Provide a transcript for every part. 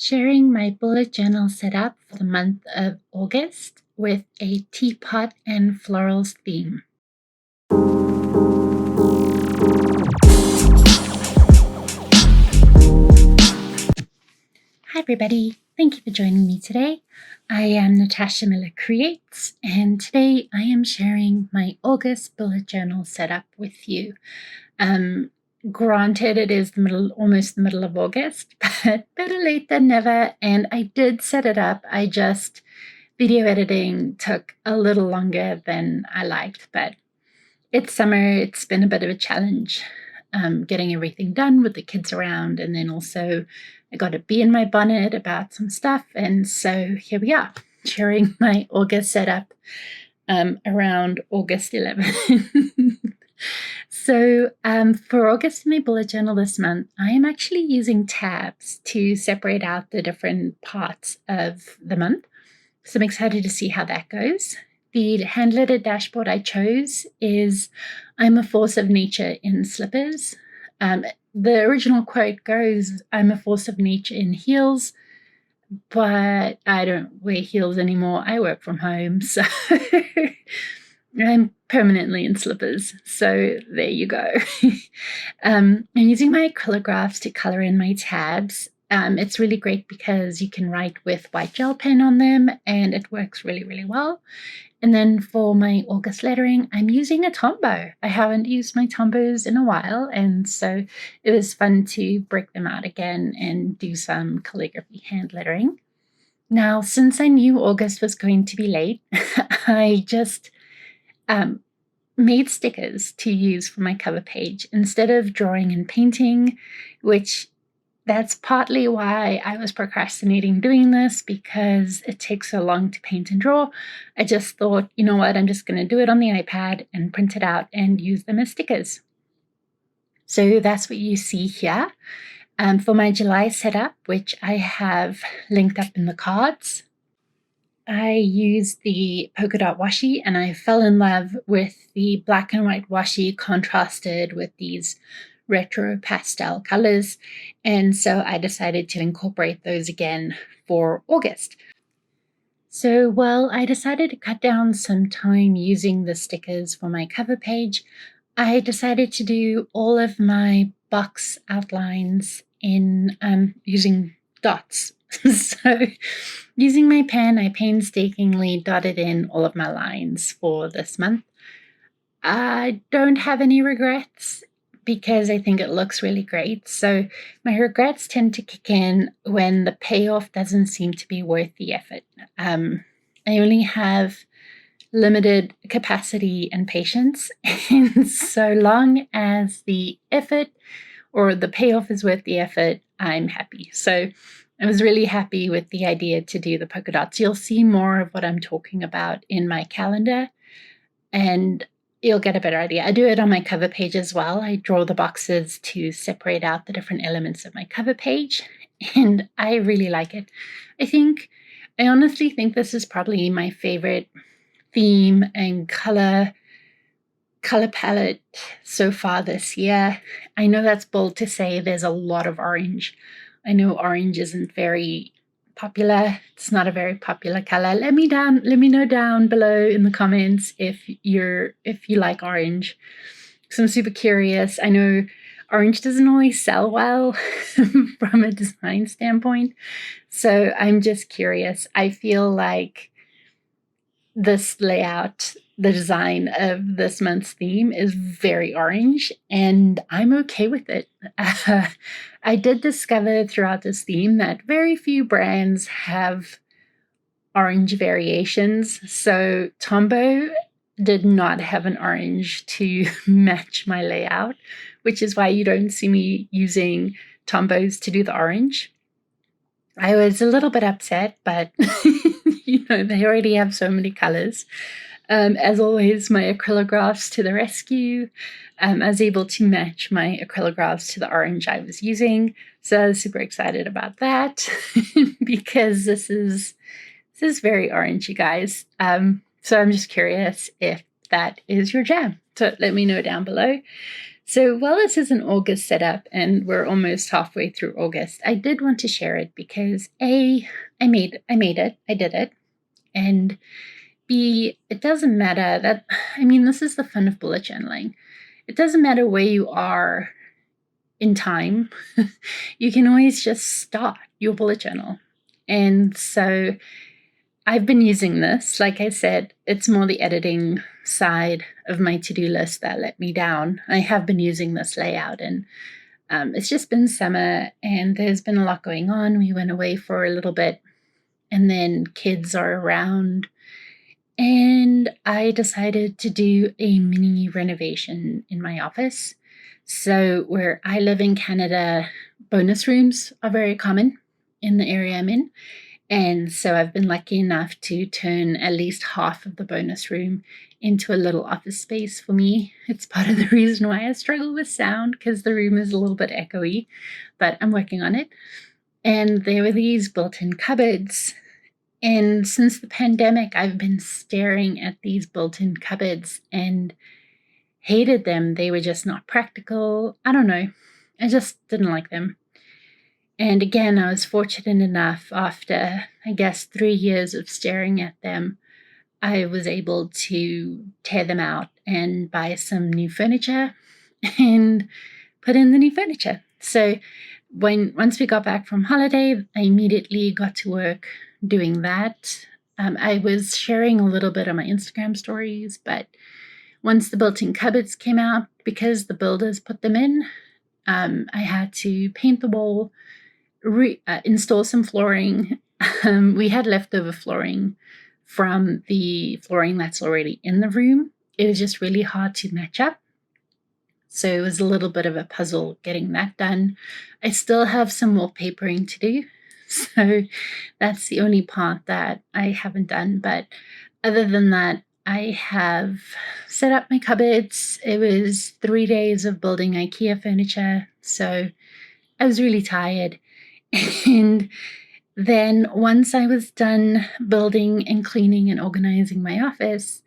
sharing my bullet journal setup for the month of August with a teapot and florals theme. Hi everybody, thank you for joining me today. I am Natasha Miller Creates, and today I am sharing my August bullet journal setup with you. Granted, it is almost the middle of August, but better late than never, and I did set it up. Video editing took a little longer than I liked, but it's summer. It's been a bit of a challenge getting everything done with the kids around, and then also I got a bee in my bonnet about some stuff, and so here we are, sharing my August setup around August 11th. So for August in my bullet journal this month, I am actually using tabs to separate out the different parts of the month. So I'm excited to see how that goes. The hand-lettered dashboard I chose is, "I'm a force of nature in slippers." The original quote goes, "I'm a force of nature in heels," but I don't wear heels anymore. I work from home, so I'm permanently in slippers. So there you go. I'm using my acrylographs to color in my tabs. It's really great because you can write with white gel pen on them, and it works really, really well. And then for my August lettering, I'm using a Tombow. I haven't used my Tombows in a while, and so it was fun to break them out again and do some calligraphy hand lettering. Now, since I knew August was going to be late, I just made stickers to use for my cover page instead of drawing and painting, which that's partly why I was procrastinating doing this, because it takes so long to paint and draw. I just thought, you know what, I'm just going to do it on the iPad and print it out and use them as stickers. So that's what you see here. For my July setup, which I have linked up in the cards, I used the polka dot washi, and I fell in love with the black and white washi contrasted with these retro pastel colors, and so I decided to incorporate those again for August. So while I decided to cut down some time using the stickers for my cover page, I decided to do all of my box outlines in using dots. So using my pen, I painstakingly dotted in all of my lines for this month. I don't have any regrets because I think it looks really great. So my regrets tend to kick in when the payoff doesn't seem to be worth the effort. I only have limited capacity and patience, and so long as the effort or the payoff is worth the effort, I'm happy. So I was really happy with the idea to do the polka dots. You'll see more of what I'm talking about in my calendar, and you'll get a better idea. I do it on my cover page as well. I draw the boxes to separate out the different elements of my cover page, and I really like it. I honestly think this is probably my favorite theme and color palette so far this year. I know that's bold to say. There's a lot of orange. I know orange isn't very popular. It's not a very popular color. Let me know down below in the comments if you like orange. So I'm super curious. I know orange doesn't always sell well from a design standpoint, so I'm just curious. I feel like this layout, the design of this month's theme, is very orange, and I'm okay with it. I did discover throughout this theme that very few brands have orange variations. So Tombow did not have an orange to match my layout, which is why you don't see me using Tombows to do the orange. I was a little bit upset, but they already have so many colors. As always, my acrylographs to the rescue. I was able to match my acrylographs to the orange I was using, so I was super excited about that because this is very orange, you guys. So I'm just curious if that is your jam. So let me know down below. So while this is an August setup and we're almost halfway through August, I did want to share it because I made it, I did it, and B, it doesn't matter that, this is the fun of bullet journaling. It doesn't matter where you are in time. You can always just start your bullet journal. And so I've been using this. Like I said, it's more the editing side of my to-do list that let me down. I have been using this layout, and it's just been summer and there's been a lot going on. We went away for a little bit and then kids are around, and I decided to do a mini renovation in my office. So where I live in Canada, bonus rooms are very common in the area I'm in. And so I've been lucky enough to turn at least half of the bonus room into a little office space for me. It's part of the reason why I struggle with sound, because the room is a little bit echoey, but I'm working on it. And there were these built-in cupboards. And since the pandemic, I've been staring at these built-in cupboards and hated them. They were just not practical. I don't know. I just didn't like them. And again, I was fortunate enough, after, I guess, 3 years of staring at them, I was able to tear them out and buy some new furniture and put in the new furniture. So once we got back from holiday, I immediately got to work doing that. I was sharing a little bit on my Instagram stories, but once the built-in cupboards came out, because the builders put them in, I had to paint the wall, install some flooring. We had leftover flooring from the flooring that's already in the room. It was just really hard to match up. So it was a little bit of a puzzle getting that done. I still have some wallpapering to do. So that's the only part that I haven't done. But other than that, I have set up my cupboards. It was 3 days of building IKEA furniture. So I was really tired. And then once I was done building and cleaning and organizing my office,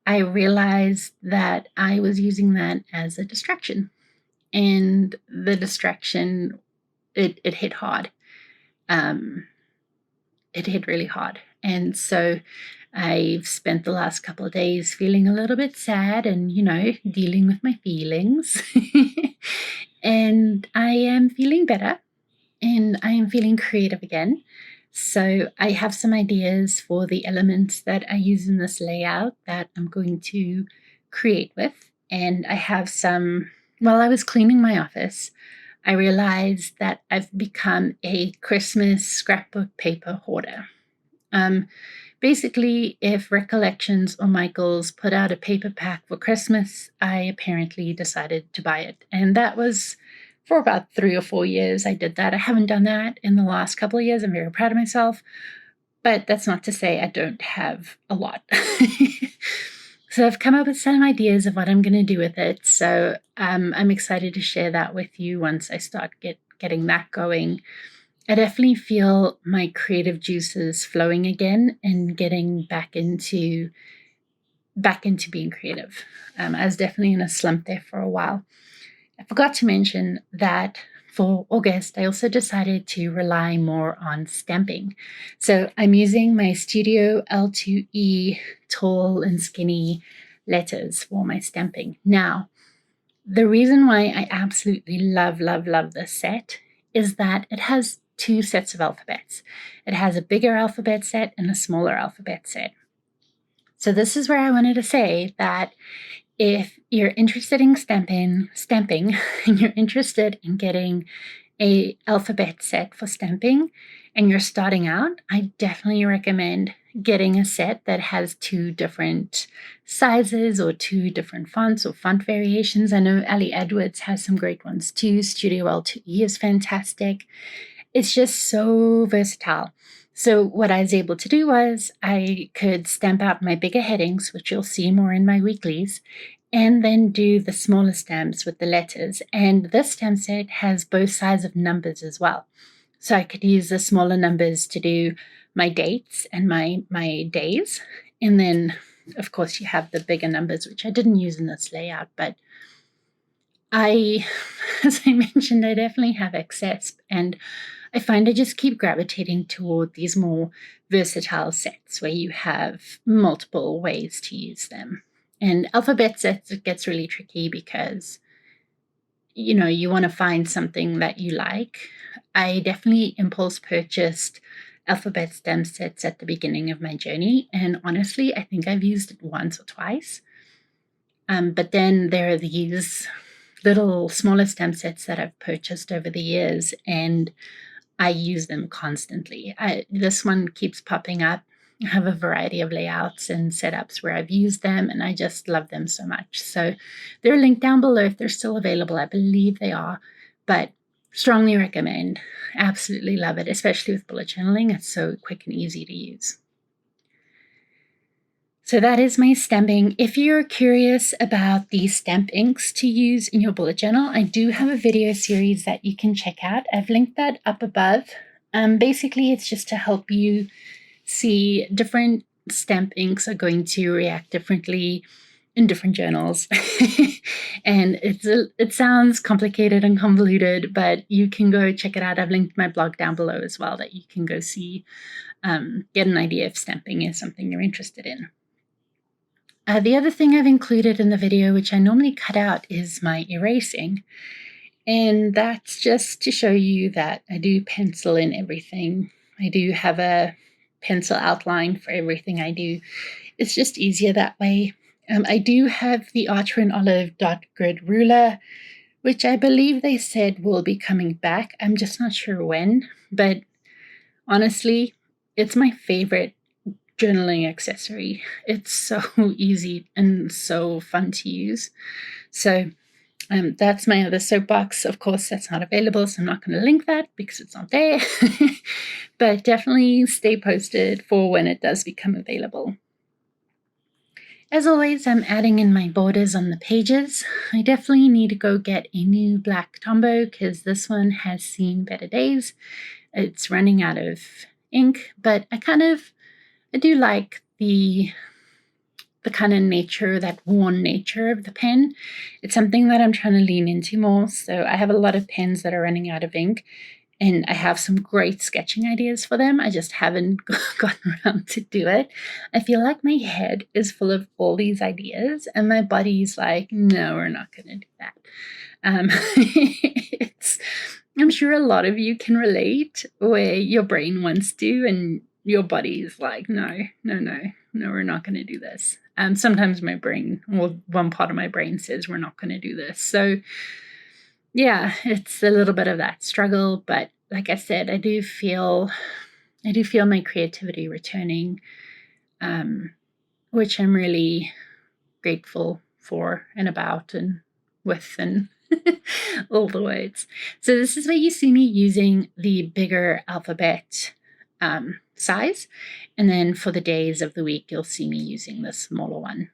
I realized that I was using that as a distraction. And the distraction, it hit hard. It hit really hard. And so I've spent the last couple of days feeling a little bit sad and, dealing with my feelings. And I am feeling better. And I am feeling creative again. So I have some ideas for the elements that I use in this layout that I'm going to create with. And I have some, while I was cleaning my office, I realized that I've become a Christmas scrapbook paper hoarder. Basically, if Recollections or Michaels put out a paper pack for Christmas, I apparently decided to buy it. And that was for about 3 or 4 years. I did that. I haven't done that in the last couple of years. I'm very proud of myself. But that's not to say I don't have a lot. So I've come up with some ideas of what I'm going to do with it. So I'm excited to share that with you once I start getting that going. I definitely feel my creative juices flowing again and getting back into being creative. I was definitely in a slump there for a while. I forgot to mention that for August, I also decided to rely more on stamping. So I'm using my Studio L2E tall and skinny letters for my stamping. Now, the reason why I absolutely love this set is that it has 2 sets of alphabets. It has a bigger alphabet set and a smaller alphabet set. So this is where I wanted to say that if you're interested in stamping and you're interested in getting a alphabet set for stamping and you're starting out, I definitely recommend getting a set that has 2 different sizes or 2 different fonts or font variations. I know Ali Edwards has some great ones too. Studio L2E is fantastic. It's just so versatile. So what I was able to do was I could stamp out my bigger headings, which you'll see more in my weeklies, and then do the smaller stamps with the letters. And this stamp set has both sides of numbers as well. So I could use the smaller numbers to do my dates and my days. And then, of course, you have the bigger numbers, which I didn't use in this layout, but I, as I mentioned, I definitely have excess, and I find I just keep gravitating toward these more versatile sets where you have multiple ways to use them. And alphabet sets, it gets really tricky because, you want to find something that you like. I definitely impulse purchased alphabet stem sets at the beginning of my journey, and honestly, I think I've used it once or twice. But then there are these little smaller stem sets that I've purchased over the years, and I use them constantly. This one keeps popping up. I have a variety of layouts and setups where I've used them, and I just love them so much. So they're linked down below if they're still available. I believe they are, but strongly recommend. Absolutely love it, especially with bullet journaling. It's so quick and easy to use. So that is my stamping. If you're curious about the stamp inks to use in your bullet journal, I do have a video series that you can check out. I've linked that up above. Basically, it's just to help you see different stamp inks are going to react differently in different journals. And it sounds complicated and convoluted, but you can go check it out. I've linked my blog down below as well that you can go see, get an idea if stamping is something you're interested in. The other thing I've included in the video, which I normally cut out, is my erasing. And that's just to show you that I do pencil in everything. I do have a pencil outline for everything I do. It's just easier that way. I do have the Archer and Olive dot grid ruler, which I believe they said will be coming back. I'm just not sure when, but honestly, it's my favorite journaling accessory. It's so easy and so fun to use. So that's my other soapbox. Of course, that's not available, so I'm not going to link that because it's not there. But definitely stay posted for when it does become available. As always, I'm adding in my borders on the pages. I definitely need to go get a new black Tombow because this one has seen better days. It's running out of ink, but I do like the kind of nature, that worn nature of the pen. It's something that I'm trying to lean into more. So I have a lot of pens that are running out of ink, and I have some great sketching ideas for them. I just haven't gotten around to do it. I feel like my head is full of all these ideas, and my body's like, no, we're not going to do that. I'm sure a lot of you can relate where your brain wants to, and your body's like, no, we're not going to do this. Sometimes my brain, well, one part of my brain says we're not going to do this. So yeah, it's a little bit of that struggle, but like I said, I do feel my creativity returning, which I'm really grateful for and about and with and all the words. So this is where you see me using the bigger alphabet size, and then for the days of the week you'll see me using the smaller one.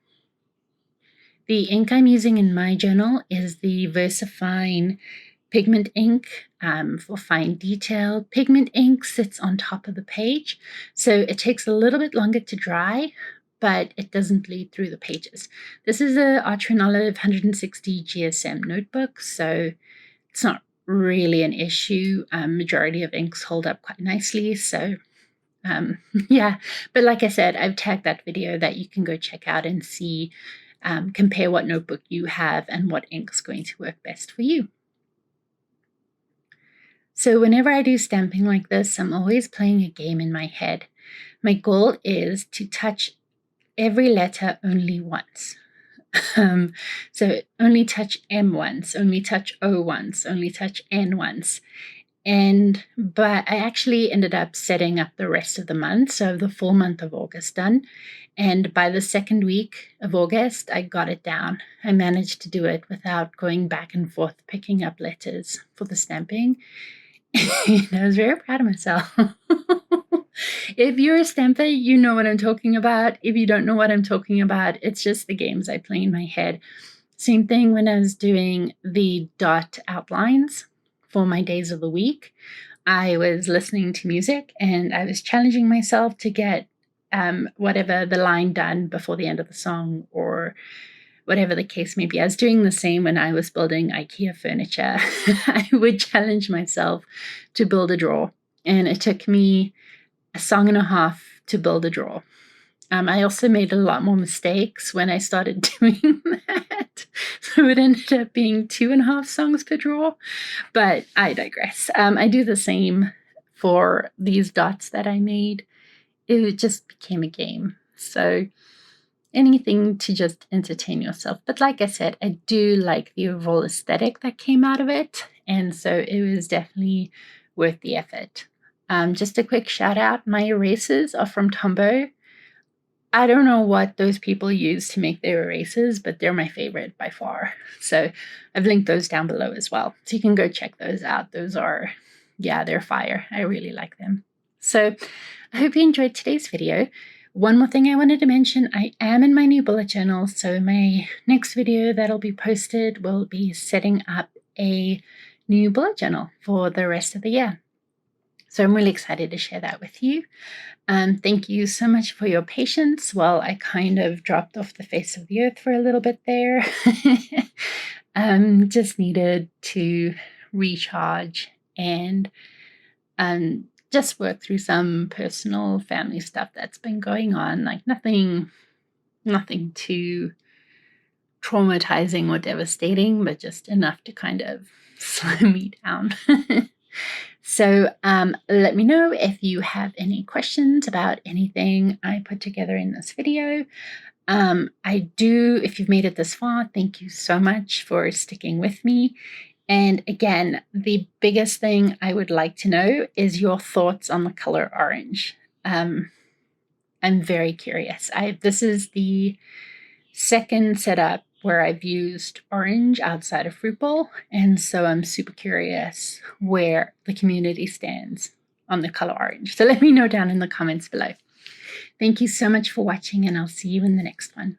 The ink I'm using in my journal is the VersaFine pigment ink for fine detail. Pigment ink sits on top of the page, so it takes a little bit longer to dry, but it doesn't bleed through the pages. This is a Archer and Olive 160 GSM notebook, so it's not really an issue. Majority of inks hold up quite nicely, so yeah. But like I said, I've tagged that video that you can go check out and see, compare what notebook you have and what ink's going to work best for you. So whenever I do stamping like this, I'm always playing a game in my head. My goal is to touch every letter only once. So only touch M once, only touch O once, only touch N once. But I actually ended up setting up the rest of the month, so the full month of August done. And by the second week of August, I got it down. I managed to do it without going back and forth picking up letters for the stamping. And I was very proud of myself. If you're a stamper, you know what I'm talking about. If you don't know what I'm talking about, it's just the games I play in my head. Same thing when I was doing the dot outlines for my days of the week. I was listening to music and I was challenging myself to get whatever the line done before the end of the song, or whatever the case may be. I was doing the same when I was building IKEA furniture. I would challenge myself to build a drawer, and it took me a song and a half to build a drawer. I also made a lot more mistakes when I started doing that. So it ended up being 2.5 songs per drawer, but I digress. I do the same for these dots that I made. It just became a game. So anything to just entertain yourself. But like I said, I do like the overall aesthetic that came out of it. And so it was definitely worth the effort. Just a quick shout out. My erasers are from Tombow. I don't know what those people use to make their erasers, but they're my favorite by far. So I've linked those down below as well. So you can go check those out. Those are, yeah, they're fire. I really like them. So I hope you enjoyed today's video. One more thing I wanted to mention, I am in my new bullet journal. So my next video that'll be posted will be setting up a new bullet journal for the rest of the year. So I'm really excited to share that with you. Thank you so much for your patience while I kind of dropped off the face of the earth for a little bit there. Just needed to recharge and just work through some personal family stuff that's been going on. Like nothing too traumatizing or devastating, but just enough to kind of slow me down. So let me know if you have any questions about anything I put together in this video. If you've made it this far, thank you so much for sticking with me. And again, the biggest thing I would like to know is your thoughts on the color orange. I'm very curious. This is the second setup where I've used orange outside of Fruit Bowl, and so I'm super curious where the community stands on the color orange. So let me know down in the comments below. Thank you so much for watching, and I'll see you in the next one.